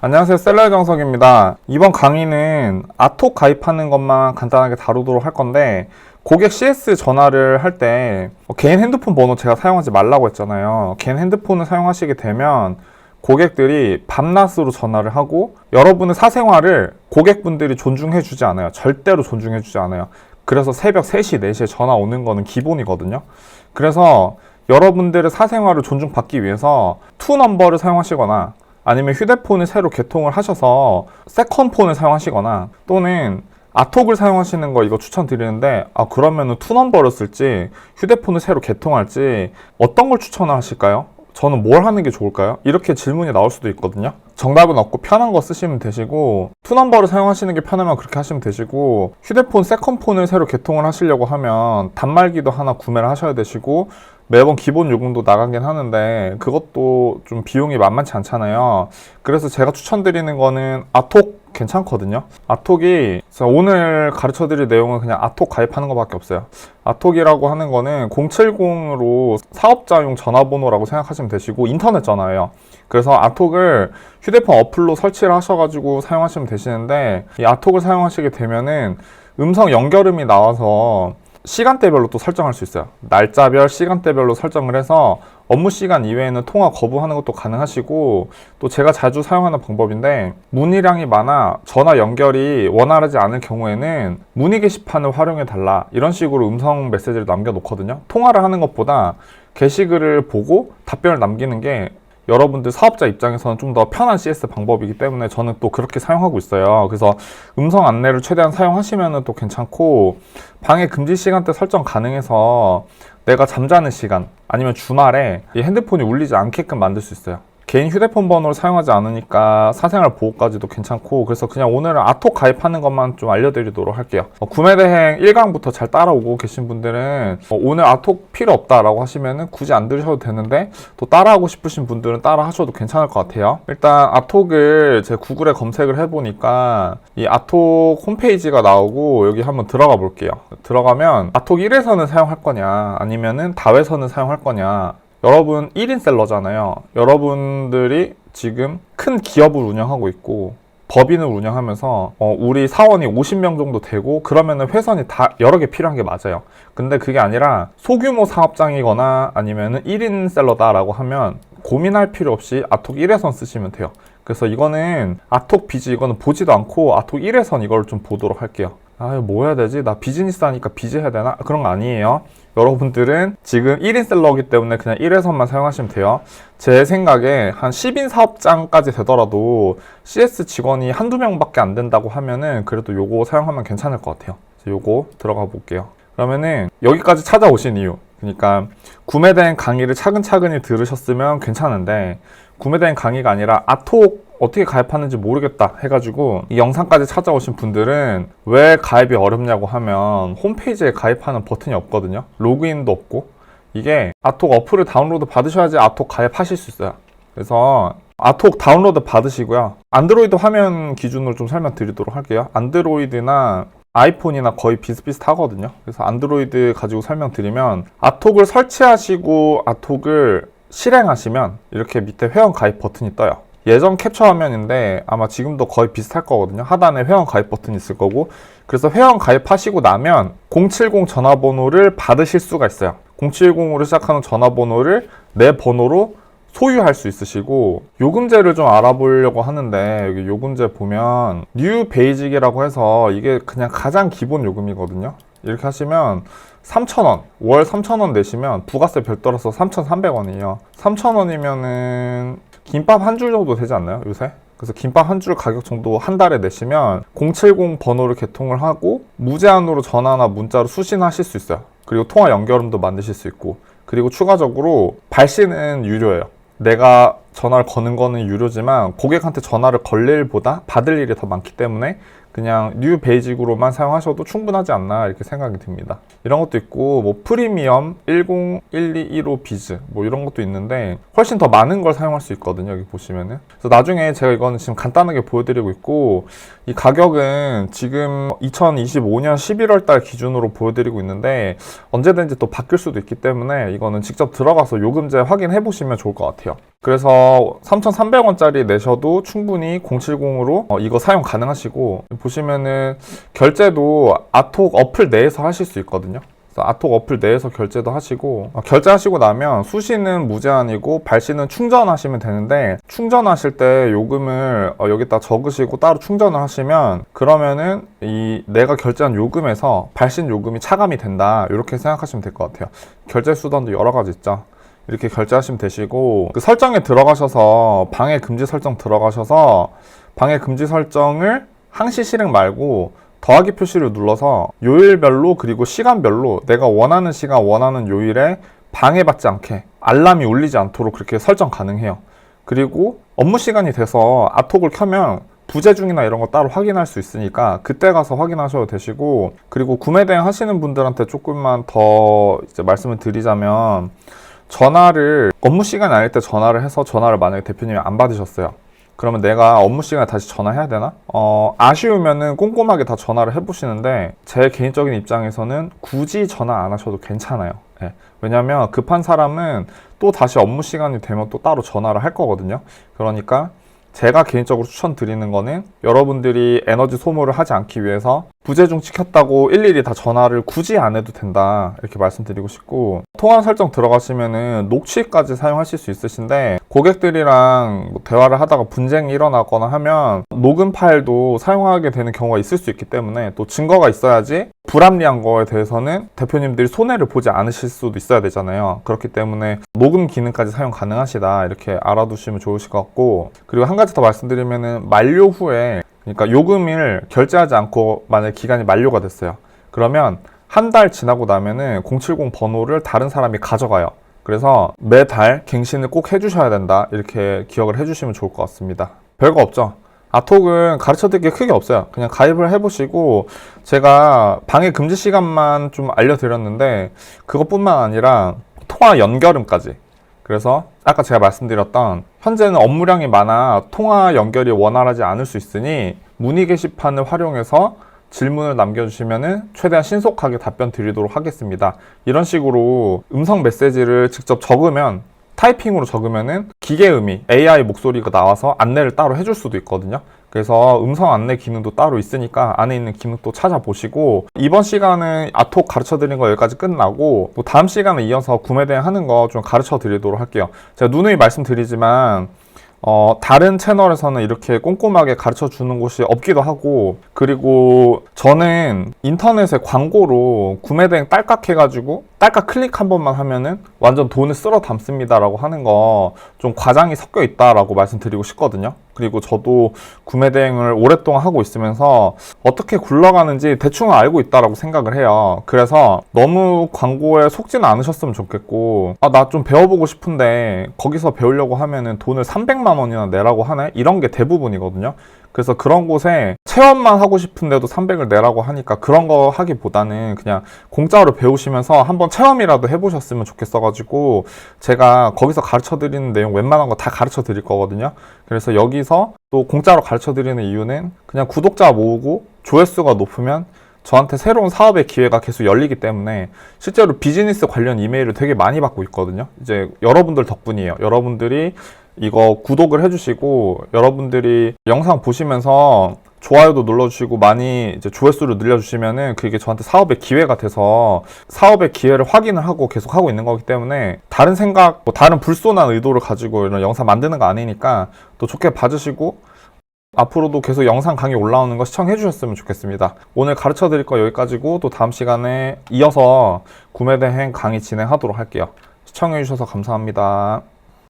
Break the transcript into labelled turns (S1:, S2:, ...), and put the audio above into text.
S1: 안녕하세요, 셀러의 정석입니다. 이번 강의는 아톡 가입하는 것만 간단하게 다루도록 할 건데, 고객 CS 전화를 할 때 개인 핸드폰 번호 제가 사용하지 말라고 했잖아요. 개인 핸드폰을 사용하시게 되면 고객들이 밤낮으로 전화를 하고 여러분의 사생활을 고객분들이 존중해 주지 않아요. 절대로 존중해 주지 않아요. 그래서 새벽 3시, 4시에 전화 오는 거는 기본이거든요. 그래서 여러분들의 사생활을 존중받기 위해서 투 넘버를 사용하시거나 아니면 휴대폰을 새로 개통을 하셔서 세컨폰을 사용하시거나 또는 아톡을 사용하시는 거 이거 추천드리는데, 그러면은 투 넘버를 쓸지 휴대폰을 새로 개통할지 어떤 걸 추천하실까요? 저는 뭘 하는 게 좋을까요? 이렇게 질문이 나올 수도 있거든요. 정답은 없고 편한 거 쓰시면 되시고, 투 넘버를 사용하시는 게 편하면 그렇게 하시면 되시고, 휴대폰 세컨폰을 새로 개통을 하시려고 하면 단말기도 하나 구매를 하셔야 되시고, 매번 기본 요금도 나가긴 하는데 그것도 좀 비용이 만만치 않잖아요. 그래서 제가 추천드리는 거는 아톡 괜찮거든요. 아톡이 오늘 가르쳐드릴 내용은 그냥 아톡 가입하는 것밖에 없어요. 아톡이라고 하는 거는 070으로 사업자용 전화번호라고 생각하시면 되시고 인터넷 전화예요. 그래서 아톡을 휴대폰 어플로 설치를 하셔가지고 사용하시면 되시는데, 이 아톡을 사용하시게 되면은 음성 연결음이 나와서 시간대별로 또 설정할 수 있어요. 날짜별, 시간대별로 설정을 해서 업무 시간 이외에는 통화 거부하는 것도 가능하시고, 또 제가 자주 사용하는 방법인데, 문의량이 많아 전화 연결이 원활하지 않을 경우에는 문의 게시판을 활용해 달라, 이런 식으로 음성 메시지를 남겨놓거든요. 통화를 하는 것보다 게시글을 보고 답변을 남기는 게 여러분들 사업자 입장에서는 좀 더 편한 CS 방법이기 때문에 저는 또 그렇게 사용하고 있어요. 그래서 음성 안내를 최대한 사용하시면 또 괜찮고, 방해 금지 시간대 설정 가능해서 내가 잠자는 시간 아니면 주말에 이 핸드폰이 울리지 않게끔 만들 수 있어요. 개인 휴대폰 번호를 사용하지 않으니까 사생활 보호까지도 괜찮고, 그래서 그냥 오늘은 아톡 가입하는 것만 좀 알려드리도록 할게요. 구매대행 1강부터 잘 따라오고 계신 분들은 오늘 아톡 필요 없다라고 하시면은 굳이 안 들으셔도 되는데, 또 따라하고 싶으신 분들은 따라 하셔도 괜찮을 것 같아요. 일단 아톡을 제 구글에 검색을 해보니까 이 아톡 홈페이지가 나오고, 여기 한번 들어가 볼게요. 들어가면 아톡 1회선을 사용할 거냐 아니면은 다회선을 사용할 거냐. 여러분 1인 셀러잖아요. 여러분들이 지금 큰 기업을 운영하고 있고 법인을 운영하면서 우리 사원이 50명 정도 되고 그러면은 회선이 다 여러 개 필요한 게 맞아요. 근데 그게 아니라 소규모 사업장이거나 아니면은 1인 셀러다라고 하면 고민할 필요 없이 아톡 1회선 쓰시면 돼요. 그래서 이거는 아톡 비즈 이거는 보지도 않고 아톡 1회선 이걸 좀 보도록 할게요. 뭐 해야 되지? 나 비즈니스 하니까 비즈 해야 되나? 그런 거 아니에요. 여러분들은 지금 1인 셀러이기 때문에 그냥 1회선만 사용하시면 돼요. 제 생각에 한 10인 사업장까지 되더라도 CS 직원이 한두 명밖에 안 된다고 하면은 그래도 요거 사용하면 괜찮을 것 같아요. 요거 들어가 볼게요. 그러면은 여기까지 찾아오신 이유, 그러니까 구매된 강의를 차근차근히 들으셨으면 괜찮은데, 구매된 강의가 아니라 아톡 어떻게 가입하는지 모르겠다 해가지고 이 영상까지 찾아오신 분들은 왜 가입이 어렵냐고 하면 홈페이지에 가입하는 버튼이 없거든요. 로그인도 없고. 이게 아톡 어플을 다운로드 받으셔야지 아톡 가입하실 수 있어요. 그래서 아톡 다운로드 받으시고요. 안드로이드 화면 기준으로 좀 설명드리도록 할게요. 안드로이드나 아이폰이나 거의 비슷비슷하거든요. 그래서 안드로이드 가지고 설명드리면, 아톡을 설치하시고 아톡을 실행하시면 이렇게 밑에 회원 가입 버튼이 떠요. 예전 캡처 화면인데 아마 지금도 거의 비슷할 거거든요. 하단에 회원 가입 버튼이 있을 거고, 그래서 회원 가입하시고 나면 070 전화번호를 받으실 수가 있어요. 070으로 시작하는 전화번호를 내 번호로 소유할 수 있으시고, 요금제를 좀 알아보려고 하는데, 여기 요금제 보면 뉴 베이직이라고 해서 이게 그냥 가장 기본 요금이거든요. 이렇게 하시면 3,000원, 월 3,000원 내시면 부가세 별도라서 3,300원이에요. 3,000원이면은 김밥 한 줄 정도 되지 않나요, 요새? 그래서 김밥 한 줄 가격 정도 한 달에 내시면 070 번호를 개통을 하고 무제한으로 전화나 문자로 수신하실 수 있어요. 그리고 통화 연결음도 만드실 수 있고, 그리고 추가적으로 발신은 유료예요. 내가 전화를 거는 거는 유료지만 고객한테 전화를 걸 일보다 받을 일이 더 많기 때문에 그냥 뉴 베이직으로만 사용하셔도 충분하지 않나 이렇게 생각이 듭니다. 이런 것도 있고 뭐 프리미엄 1012115 비즈 뭐 이런 것도 있는데 훨씬 더 많은 걸 사용할 수 있거든요. 여기 보시면은. 그래서 나중에 제가 이거는 지금 간단하게 보여드리고 있고 이 가격은 지금 2025년 11월 달 기준으로 보여드리고 있는데 언제든지 또 바뀔 수도 있기 때문에 이거는 직접 들어가서 요금제 확인해 보시면 좋을 것 같아요. 그래서 3,300원짜리 내셔도 충분히 070으로 이거 사용 가능하시고, 보시면은 결제도 아톡 어플 내에서 하실 수 있거든요. 그래서 아톡 어플 내에서 결제도 하시고, 결제하시고 나면 수시는 무제한이고 발시는 충전하시면 되는데, 충전하실 때 요금을 여기다 적으시고 따로 충전을 하시면 그러면은 이 내가 결제한 요금에서 발신 요금이 차감이 된다, 이렇게 생각하시면 될 것 같아요. 결제 수단도 여러 가지 있죠. 이렇게 결제하시면 되시고, 그 설정에 들어가셔서 방해 금지 설정 들어가셔서 방해 금지 설정을 항시 실행 말고 더하기 표시를 눌러서 요일별로 그리고 시간별로 내가 원하는 시간 원하는 요일에 방해받지 않게 알람이 울리지 않도록 그렇게 설정 가능해요. 그리고 업무 시간이 돼서 아톡을 켜면 부재 중이나 이런 거 따로 확인할 수 있으니까 그때 가서 확인하셔도 되시고, 그리고 구매 대행 하시는 분들한테 조금만 더 이제 말씀을 드리자면, 전화를 업무 시간이 아닐 때 전화를 해서 전화를 만약에 대표님이 안 받으셨어요. 그러면 내가 업무 시간에 다시 전화해야 되나? 아쉬우면은 꼼꼼하게 다 전화를 해보시는데, 제 개인적인 입장에서는 굳이 전화 안 하셔도 괜찮아요. 네. 왜냐면 급한 사람은 또 다시 업무 시간이 되면 또 따로 전화를 할 거거든요. 그러니까 제가 개인적으로 추천드리는 거는 여러분들이 에너지 소모를 하지 않기 위해서 부재중 찍혔다고 일일이 다 전화를 굳이 안 해도 된다, 이렇게 말씀드리고 싶고, 통화 설정 들어가시면은 녹취까지 사용하실 수 있으신데, 고객들이랑 뭐 대화를 하다가 분쟁이 일어나거나 하면 녹음 파일도 사용하게 되는 경우가 있을 수 있기 때문에 또 증거가 있어야지 불합리한 거에 대해서는 대표님들이 손해를 보지 않으실 수도 있어야 되잖아요. 그렇기 때문에 녹음 기능까지 사용 가능하시다, 이렇게 알아두시면 좋으실 것 같고, 그리고 한 가지 더 말씀드리면은 만료 후에, 그러니까 요금을 결제하지 않고 만약 기간이 만료가 됐어요. 그러면 한 달 지나고 나면은 070 번호를 다른 사람이 가져가요. 그래서 매달 갱신을 꼭 해주셔야 된다, 이렇게 기억을 해주시면 좋을 것 같습니다. 별거 없죠. 아톡은 가르쳐드릴 게 크게 없어요. 그냥 가입을 해보시고, 제가 방해 금지 시간만 좀 알려드렸는데 그것뿐만 아니라 통화 연결음까지. 그래서 아까 제가 말씀드렸던, 현재는 업무량이 많아 통화 연결이 원활하지 않을 수 있으니 문의 게시판을 활용해서 질문을 남겨주시면 최대한 신속하게 답변 드리도록 하겠습니다. 이런 식으로 음성 메시지를 직접 적으면, 타이핑으로 적으면은 기계음이 AI 목소리가 나와서 안내를 따로 해줄 수도 있거든요. 그래서 음성 안내 기능도 따로 있으니까 안에 있는 기능도 찾아보시고, 이번 시간은 아톡 가르쳐 드린 거 여기까지 끝나고, 또 다음 시간에 이어서 구매 대행 하는 거 좀 가르쳐 드리도록 할게요. 제가 누누이 말씀드리지만 다른 채널에서는 이렇게 꼼꼼하게 가르쳐 주는 곳이 없기도 하고, 그리고 저는 인터넷에 광고로 구매 대행 딸깍 해가지고 딸깍 클릭 한 번만 하면은 완전 돈을 쓸어 담습니다 라고 하는 거 좀 과장이 섞여 있다라고 말씀드리고 싶거든요. 그리고 저도 구매 대행을 오랫동안 하고 있으면서 어떻게 굴러가는지 대충 알고 있다라고 생각을 해요. 그래서 너무 광고에 속지는 않으셨으면 좋겠고, 나 좀 배워보고 싶은데 거기서 배우려고 하면은 돈을 300만 원이나 내라고 하네? 이런 게 대부분이거든요. 그래서 그런 곳에 체험만 하고 싶은데도 300을 내라고 하니까 그런 거 하기보다는 그냥 공짜로 배우시면서 한번 체험이라도 해보셨으면 좋겠어가지고, 제가 거기서 가르쳐드리는 내용 웬만한 거 다 가르쳐드릴 거거든요. 그래서 여기서 또 공짜로 가르쳐드리는 이유는 그냥 구독자 모으고 조회수가 높으면 저한테 새로운 사업의 기회가 계속 열리기 때문에, 실제로 비즈니스 관련 이메일을 되게 많이 받고 있거든요. 이제 여러분들 덕분이에요. 여러분들이 이거 구독을 해주시고, 여러분들이 영상 보시면서 좋아요도 눌러주시고 많이 이제 조회수를 늘려주시면은 그게 저한테 사업의 기회가 돼서 사업의 기회를 확인을 하고 계속 하고 있는 거기 때문에, 다른 생각, 뭐 다른 불손한 의도를 가지고 이런 영상 만드는 거 아니니까 또 좋게 봐주시고, 앞으로도 계속 영상 강의 올라오는 거 시청해 주셨으면 좋겠습니다. 오늘 가르쳐 드릴 거 여기까지고, 또 다음 시간에 이어서 구매 대행 강의 진행하도록 할게요. 시청해 주셔서 감사합니다.